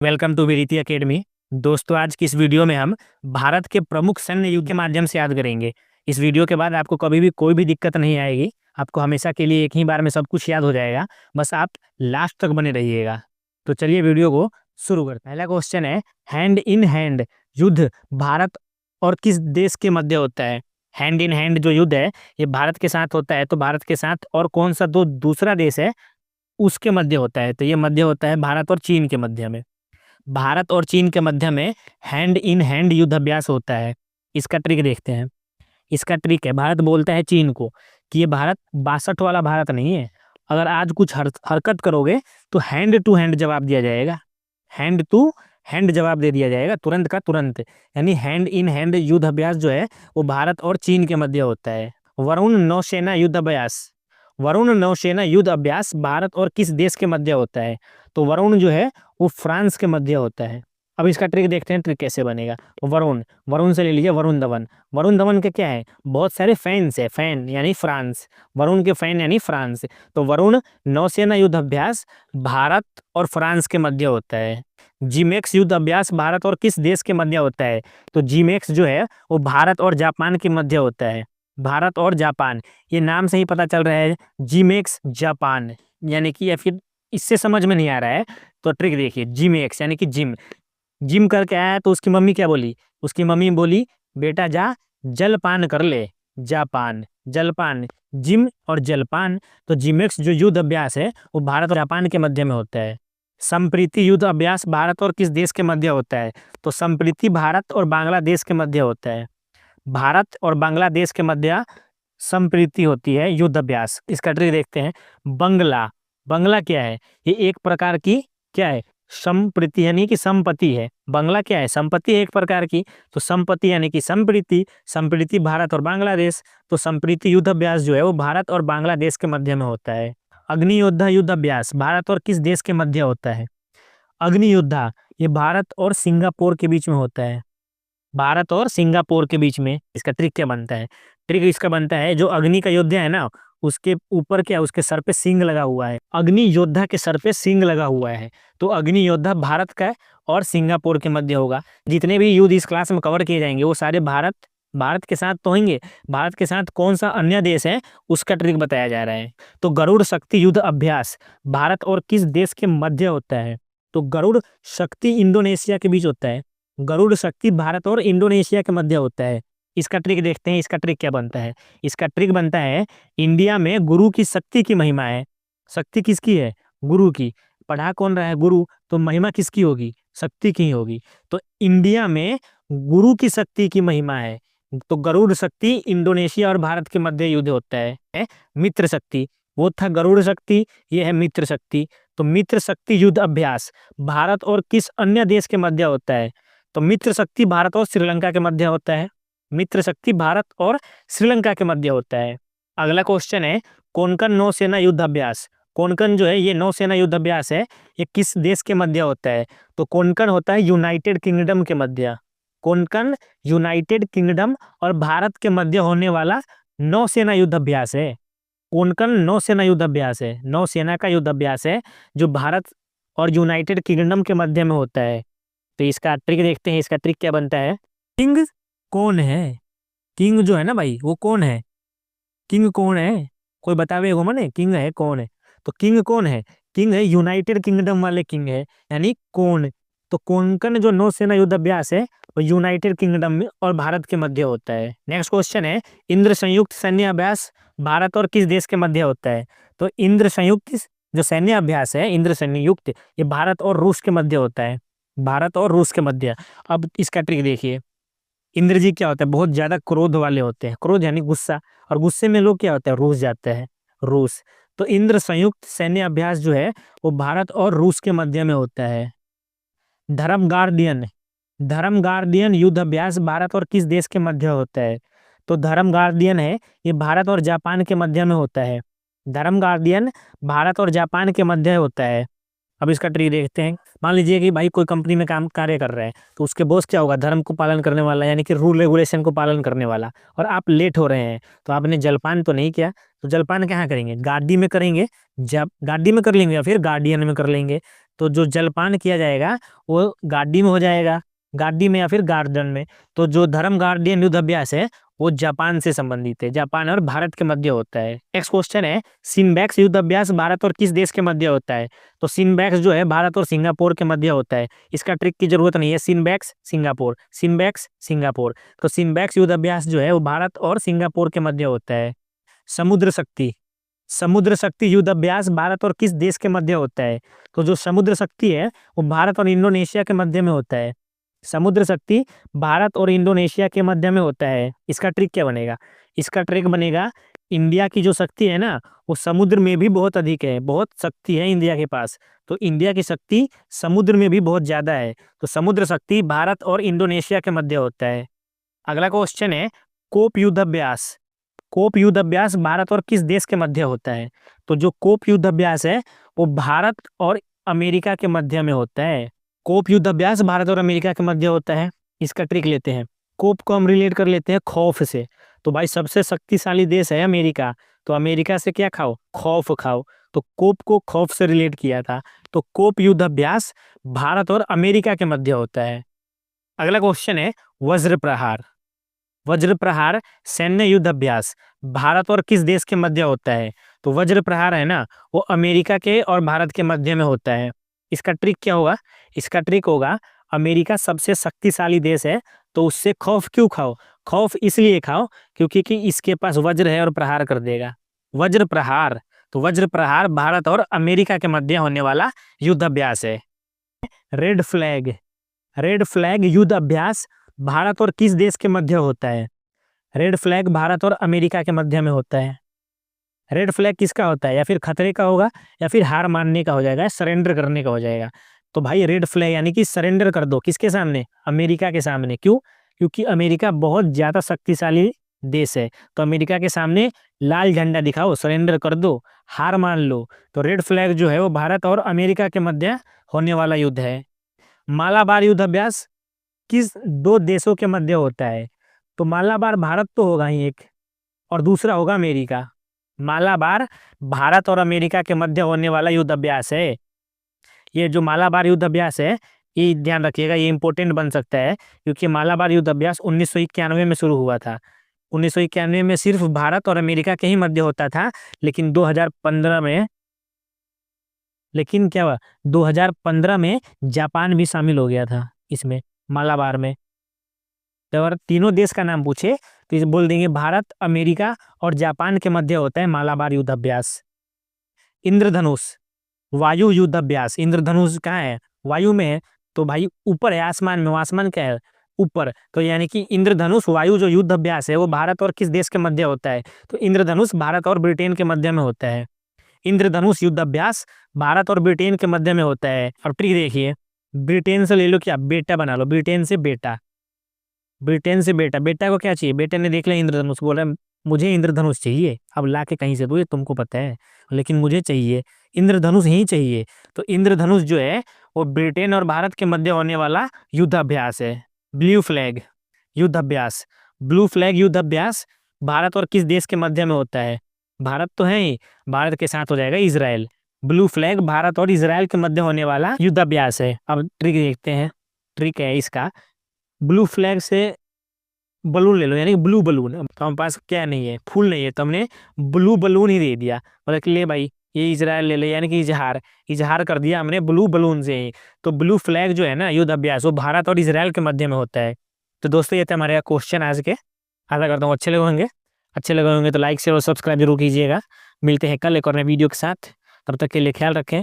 Welcome to वीरिति academy. दोस्तों, आज की इस वीडियो में हम भारत के प्रमुख सैन्य युद्ध के माध्यम से याद करेंगे। इस वीडियो के बाद आपको कभी भी कोई भी दिक्कत नहीं आएगी। आपको हमेशा के लिए एक ही बार में सब कुछ याद हो जाएगा। बस आप लास्ट तक बने रहिएगा। तो चलिए वीडियो को शुरू करते हैं। पहला क्वेश्चन है, हैंड इन हैंड युद्ध भारत और किस देश के मध्य होता है? हैंड इन हैंड जो युद्ध है ये भारत के साथ होता है, तो भारत के साथ और कौन सा दूसरा देश है उसके मध्य होता है? तो ये मध्य होता है भारत और चीन के मध्य में। भारत और चीन के मध्य में हैंड इन हैंड युद्ध अभ्यास होता है। इसका ट्रिक देखते हैं। इसका ट्रिक है, भारत बोलता है चीन को कि ये भारत 62 वाला भारत नहीं है। अगर आज कुछ हरकत करोगे तो हैंड टू हैंड जवाब दिया जाएगा। हैंड टू हैंड जवाब दे दिया जाएगा, तुरंत का तुरंत। यानी हैंड इन हैंड युद्ध अभ्यास जो है वो भारत और चीन के मध्य होता है। वरुण नौसेना युद्ध अभ्यास। वरुण नौसेना युद्ध अभ्यास भारत और किस देश के मध्य होता है? तो वरुण जो है वो फ्रांस के मध्य होता है। अब इसका ट्रिक देखते हैं, ट्रिक कैसे बनेगा। वरुण, वरुण से ले लीजिए वरुण धवन। वरुण धवन के क्या है? बहुत सारे फैंस है। फैन यानी फ्रांस, वरुण के फैन यानी फ्रांस। तो वरुण नौसेना युद्ध अभ्यास भारत और फ्रांस के मध्य होता है। जीमेक्स युद्ध अभ्यास भारत और किस देश के मध्य होता है? तो जीमेक्स जो है वो भारत और जापान के मध्य होता है। भारत और जापान, ये नाम से ही पता चल रहा है, जीमेक्स जापान। यानी कि या फिर इससे समझ में नहीं आ रहा है तो ट्रिक देखिए, जीमेक्स यानी कि जिम। जिम करके आया तो उसकी मम्मी क्या बोली? उसकी मम्मी बोली बेटा जा जलपान कर ले। जापान, जलपान, जिम और जलपान। तो जिमेक्स जो युद्ध अभ्यास है वो भारत और जापान के मध्य में होता है। संप्रीति युद्ध अभ्यास भारत और किस देश के मध्य होता है? तो संप्रीति भारत और बांग्लादेश के मध्य होता है। भारत और बांग्लादेश के मध्य संप्रीति होती है युद्ध अभ्यास। इसका ट्रिक देखते हैं। बंगला, बंगला क्या है? ये एक प्रकार की क्या है? संप्रीति यानी कि संपत्ति है। बंगला क्या है? संपत्ति है एक प्रकार की। तो संपत्ति यानी कि संप्रीति, संप्रीति भारत और बांग्लादेश। तो संप्रीति युद्ध अभ्यास जो है वो भारत और बांग्लादेश के मध्य में होता है। अग्नि योद्धा युद्ध अभ्यास भारत और किस देश के मध्य होता है? अग्नि योद्धा ये भारत और सिंगापुर के बीच में होता है। भारत और सिंगापुर के बीच में। इसका ट्रिक क्या बनता है? ट्रिक इसका बनता है, जो अग्नि का योद्धा है ना उसके ऊपर क्या, उसके सर पे सिंग लगा हुआ है। अग्नि योद्धा के सर पे सिंग लगा हुआ है। तो अग्नि योद्धा भारत का और सिंगापुर के मध्य होगा। जितने भी युद्ध इस क्लास में कवर किए जाएंगे वो सारे भारत के साथ तो होंगे। भारत के साथ कौन सा अन्य देश है उसका ट्रिक बताया जा रहा है। तो गरुड़ शक्ति युद्ध अभ्यास भारत और किस देश के मध्य होता है? तो गरुड़ शक्ति इंडोनेशिया के बीच होता है। गरुड़ शक्ति भारत और इंडोनेशिया के मध्य होता है। इसका ट्रिक देखते हैं। इसका ट्रिक क्या बनता है? इसका ट्रिक बनता है, इंडिया में गुरु की शक्ति की महिमा है। शक्ति किसकी है? गुरु की। पढ़ा कौन रहा है? गुरु। तो महिमा किसकी होगी? शक्ति की होगी। तो इंडिया में गुरु की शक्ति की महिमा है। तो गरुड़ शक्ति इंडोनेशिया और भारत के मध्य युद्ध होता है। मित्र शक्ति, वो था गरुड़ शक्ति, ये है मित्र शक्ति। तो मित्र शक्ति युद्ध अभ्यास भारत और किस अन्य देश के मध्य होता है? तो मित्र शक्ति भारत और श्रीलंका के मध्य होता है। मित्र शक्ति भारत और श्रीलंका के मध्य होता है। अगला क्वेश्चन है, कोंकण नौसेना युद्ध अभ्यास। कोंकण जो है ये नौसेना युद्ध अभ्यास है, ये किस देश के मध्य होता है? तो कोंकण होता है यूनाइटेड किंगडम के मध्य। कोंकण यूनाइटेड किंगडम और भारत के मध्य होने वाला नौसेना युद्ध अभ्यास है। कोंकण नौसेना युद्ध अभ्यास है, नौसेना का युद्ध अभ्यास है जो भारत और यूनाइटेड किंगडम के मध्य में होता है। तो इसका ट्रिक देखते हैं। इसका ट्रिक क्या बनता है? किंग कौन है? किंग जो है ना भाई वो कौन है? किंग कौन है? कोई बतावे गो मने किंग है कौन है? तो किंग कौन है? किंग है यूनाइटेड किंगडम वाले किंग है, यानी कौन। तो कोंकण जो नौसेना युद्ध अभ्यास है वो यूनाइटेड किंगडम में और भारत के मध्य होता है। नेक्स्ट क्वेश्चन है, इंद्र संयुक्त सैन्य अभ्यास भारत और किस देश के मध्य होता है? तो इंद्र संयुक्त जो सैन्य अभ्यास है, इंद्र संयुक्त, ये भारत और रूस के मध्य होता है। भारत और रूस के मध्य। अब इसका ट्रिक देखिए। इंद्र जी क्या होता है? बहुत ज्यादा क्रोध वाले होते हैं। क्रोध यानी गुस्सा, और गुस्से में लोग क्या होता है? रूस जाते हैं। रूस। तो इंद्र संयुक्त सैन्य अभ्यास जो है वो भारत और रूस के मध्य में होता है। धर्म गार्डियन, धर्म गार्डियन युद्ध अभ्यास भारत और किस देश के मध्य होता है? तो धर्म गार्डियन है ये भारत और जापान के मध्य में होता है। धर्म गार्डियन भारत और जापान के मध्य होता है। अब इसका ट्रिक देखते हैं। मान लीजिए कि भाई कोई कंपनी में काम कार्य कर रहे हैं, तो उसके बॉस क्या होगा? धर्म को पालन करने वाला, यानी कि रूल रेगुलेशन को पालन करने वाला। और आप लेट हो रहे हैं तो आपने जलपान तो नहीं किया, तो जलपान कहाँ करेंगे? गाड़ी में करेंगे, जब गाड़ी में कर लेंगे या फिर गार्डियन में कर लेंगे। तो जो जलपान किया जाएगा वो गाड़ी में हो जाएगा, गाड़ी में या फिर गार्डन में। तो जो धर्म गार्डियन युद्ध अभ्यास है वो जापान से संबंधित है, जापान और भारत के मध्य होता है। नेक्स्ट क्वेश्चन है, सिम्बैक्स युद्ध अभ्यास भारत और किस देश के मध्य होता है? तो सिम्बैक्स जो है भारत और सिंगापुर के मध्य होता है। इसका ट्रिक की जरूरत नहीं है, सिम्बैक्स सिंगापुर, सिम्बैक्स सिंगापुर। तो सिम्बैक्स युद्ध अभ्यास जो है वो भारत और सिंगापुर के मध्य होता है। समुद्र शक्ति, समुद्र शक्ति युद्ध अभ्यास भारत और किस देश के मध्य होता है? तो जो समुद्र शक्ति है वो भारत और इंडोनेशिया के मध्य में होता है। समुद्र शक्ति भारत और इंडोनेशिया के मध्य में होता है। इसका ट्रिक क्या बनेगा? इसका ट्रिक बनेगा, इंडिया की जो शक्ति है ना वो समुद्र में भी बहुत अधिक है, बहुत शक्ति है इंडिया के पास। तो इंडिया की शक्ति समुद्र में भी बहुत ज्यादा है। तो समुद्र शक्ति भारत और इंडोनेशिया के मध्य होता है। अगला क्वेश्चन है, कोप युद्ध अभ्यास, कोप युद्ध अभ्यास भारत और किस देश के मध्य होता है? तो जो कोप युद्ध अभ्यास है वो भारत और अमेरिका के मध्य में होता है। कोप युद्ध अभ्यास भारत और अमेरिका के मध्य होता है। इसका ट्रिक लेते हैं, कोप को हम रिलेट कर लेते हैं खौफ से। तो भाई सबसे शक्तिशाली देश है अमेरिका, तो अमेरिका से क्या खाओ? खौफ खाओ। तो कोप को खौफ से रिलेट किया था। तो कोप युद्ध अभ्यास भारत और अमेरिका के मध्य होता है। अगला क्वेश्चन है, वज्र प्रहार, वज्र प्रहार सैन्य युद्ध अभ्यास भारत और किस देश के मध्य होता है? तो वज्र प्रहार है ना वो अमेरिका के और भारत के मध्य में होता है। इसका ट्रिक क्या होगा? इसका ट्रिक होगा, अमेरिका सबसे शक्तिशाली देश है तो उससे खौफ क्यों खाओ? खौफ इसलिए खाओ क्योंकि कि इसके पास वज्र है और प्रहार कर देगा। वज्र प्रहार, तो वज्र प्रहार भारत और अमेरिका के मध्य होने वाला युद्ध अभ्यास है। रेड फ्लैग, रेड फ्लैग युद्ध अभ्यास भारत और किस देश के मध्य होता है? रेड फ्लैग भारत और अमेरिका के मध्य में होता है। रेड फ्लैग किसका होता है? या फिर खतरे का होगा या फिर हार मानने का हो जाएगा, सरेंडर करने का हो जाएगा। तो भाई रेड फ्लैग यानी कि सरेंडर कर दो, किसके सामने? अमेरिका के सामने। क्यों? क्योंकि अमेरिका बहुत ज्यादा शक्तिशाली देश है। तो अमेरिका के सामने लाल झंडा दिखाओ, सरेंडर कर दो, हार मान लो। तो रेड फ्लैग जो है वो भारत और अमेरिका के मध्य होने वाला युद्ध है। मालाबार युद्ध अभ्यास किस दो देशों के मध्य होता है? तो मालाबार भारत तो होगा ही एक, और दूसरा होगा अमेरिका। मालाबार भारत और अमेरिका के मध्य होने वाला युद्ध अभ्यास है। ये जो मालाबार युद्ध अभ्यास है ये ध्यान रखिएगा, ये इंपॉर्टेंट बन सकता है क्योंकि मालाबार युद्ध अभ्यास 1991 में शुरू हुआ था। 1991 में सिर्फ भारत और अमेरिका के ही मध्य होता था, लेकिन 2015 में, लेकिन क्या हुआ 2015 में जापान भी शामिल हो गया था इसमें, मालाबार में। तो अगर तीनों देश का नाम पूछे तो इसे बोल देंगे भारत, अमेरिका और जापान के मध्य होता है मालाबार युद्ध अभ्यास। इंद्रधनुष वायु युद्ध अभ्यास, इंद्रधनुष कहाँ है? वायु में है। तो भाई ऊपर है, आसमान में। आसमान क्या है? ऊपर। तो यानी कि इंद्रधनुष वायु जो युद्ध अभ्यास है वो भारत और किस देश के मध्य होता है? तो इंद्रधनुष भारत और ब्रिटेन के मध्य में होता है। इंद्रधनुष युद्ध अभ्यास भारत और ब्रिटेन के मध्य में होता है। अब ट्रिक देखिए, ब्रिटेन से ले लो, क्या बेटा बना लो, ब्रिटेन से बेटा, ब्रिटेन से बेटा। बेटा को क्या चाहिए? बेटे ने देख लिया इंद्रधनुष, बोला मुझे इंद्रधनुष चाहिए। अब ला के कहीं से दो, ये तुमको पता है, लेकिन मुझे चाहिए इंद्रधनुष ही चाहिए। तो इंद्रधनुष जो है वो ब्रिटेन और भारत के मध्य होने वाला युद्ध अभ्यास है। ब्लू फ्लैग युद्ध अभ्यास, ब्लू फ्लैग युद्ध अभ्यास भारत और किस देश के मध्य में होता है? भारत तो है ही, भारत के साथ हो जाएगा इजराइल। ब्लू फ्लैग भारत और इजराइल के मध्य होने वाला युद्ध अभ्यास है। अब ट्रिक देखते हैं, ट्रिक है इसका, ब्लू फ्लैग से बलून ले लो, यानी ब्लू बलून। तो हमारे पास क्या नहीं है? फूल नहीं है, तो हमने ब्लू बलून ही दे दिया, बोला कि ले भाई ये इजराइल ले ले, यानी कि इजहार, इजहार कर दिया हमने ब्लू बलून से ही। तो ब्लू फ्लैग जो है ना युद्ध अभ्यास वो भारत और इजराइल के मध्य में होता है। तो दोस्तों ये थे हमारे क्वेश्चन आज के। आशा करता हूँ अच्छे लगे होंगे, अच्छे लगे होंगे तो लाइक शेयर और सब्सक्राइब जरूर कीजिएगा। मिलते हैं कल एक और नए वीडियो के साथ, तब तक के लिए ख्याल रखें।